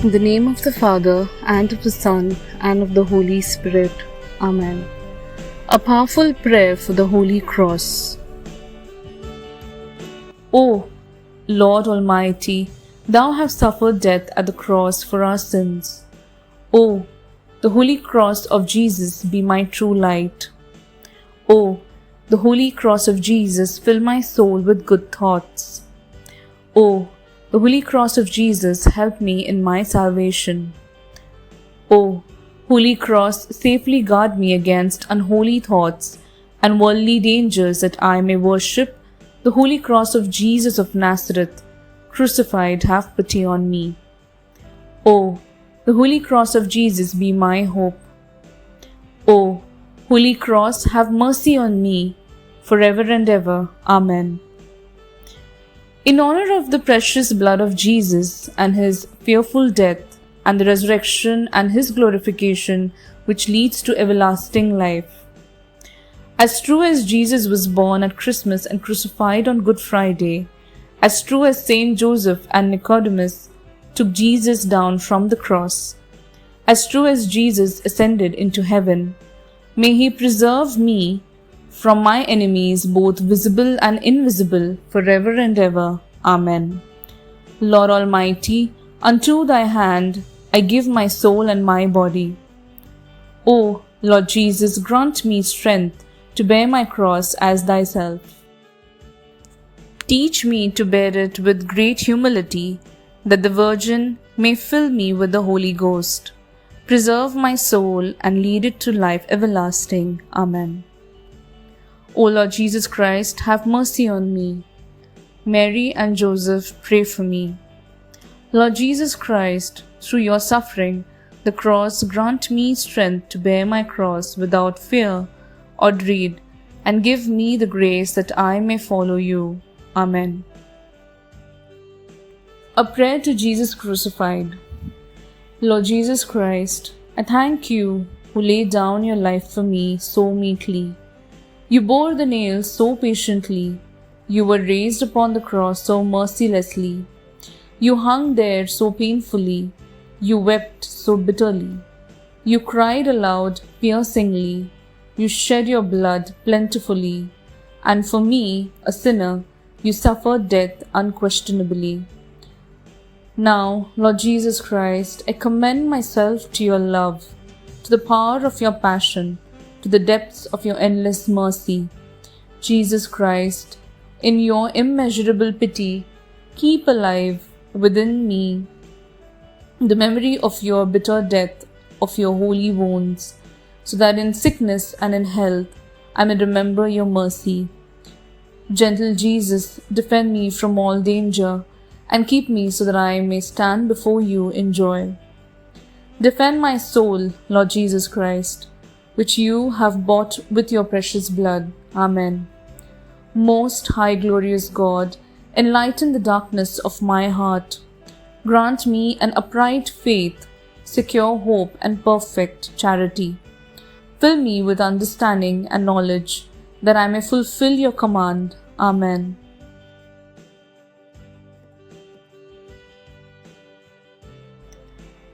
In the name of the Father, and of the Son, and of the Holy Spirit. Amen. A powerful prayer for the Holy Cross. O Lord Almighty, Thou hast suffered death at the cross for our sins. O, the Holy Cross of Jesus, be my true light. O, the Holy Cross of Jesus, fill my soul with good thoughts. O, the Holy Cross of Jesus, help me in my salvation. O, Holy Cross, safely guard me against unholy thoughts and worldly dangers, that I may worship the Holy Cross of Jesus of Nazareth, crucified. Have pity on me. O, the Holy Cross of Jesus, be my hope. O, Holy Cross, have mercy on me, forever and ever. Amen. In honor of the precious blood of Jesus and his fearful death and the resurrection and his glorification, which leads to everlasting life. As true as Jesus was born at Christmas and crucified on Good Friday, as true as Saint Joseph and Nicodemus took Jesus down from the cross, as true as Jesus ascended into heaven, may he preserve me from my enemies, both visible and invisible, forever and ever. Amen. Lord Almighty, unto thy hand I give my soul and my body. O Lord Jesus, grant me strength to bear my cross as thyself. Teach me to bear it with great humility, that the Virgin may fill me with the Holy Ghost. Preserve my soul and lead it to life everlasting. Amen. O Lord Jesus Christ, have mercy on me. Mary and Joseph, pray for me. Lord Jesus Christ, through your suffering, the cross, grant me strength to bear my cross without fear or dread, and give me the grace that I may follow you. Amen. A prayer to Jesus crucified. Lord Jesus Christ, I thank you who laid down your life for me so meekly. You bore the nails so patiently. You were raised upon the cross so mercilessly. You hung there so painfully. You wept so bitterly. You cried aloud piercingly. You shed your blood plentifully. And for me, a sinner, you suffered death unquestionably. Now, Lord Jesus Christ, I commend myself to your love, to the power of your passion, to the depths of your endless mercy. Jesus Christ, in your immeasurable pity, keep alive within me the memory of your bitter death, of your holy wounds, so that in sickness and in health I may remember your mercy. Gentle Jesus, defend me from all danger, and keep me so that I may stand before you in joy. Defend my soul, Lord Jesus Christ, which you have bought with your precious blood. Amen. Most high glorious God, enlighten the darkness of my heart. Grant me an upright faith, secure hope, and perfect charity. Fill me with understanding and knowledge, that I may fulfill your command. Amen.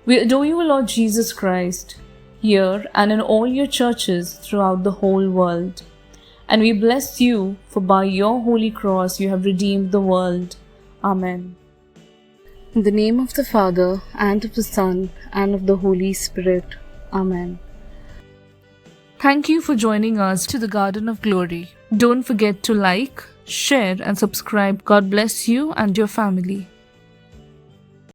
We adore you, Lord Jesus Christ, here and in all your churches throughout the whole world. And we bless you, for by your holy cross you have redeemed the world. Amen. In the name of the Father, and of the Son, and of the Holy Spirit. Amen. Thank you for joining us to the Garden of Glory. Don't forget to like, share, and subscribe. God bless you and your family.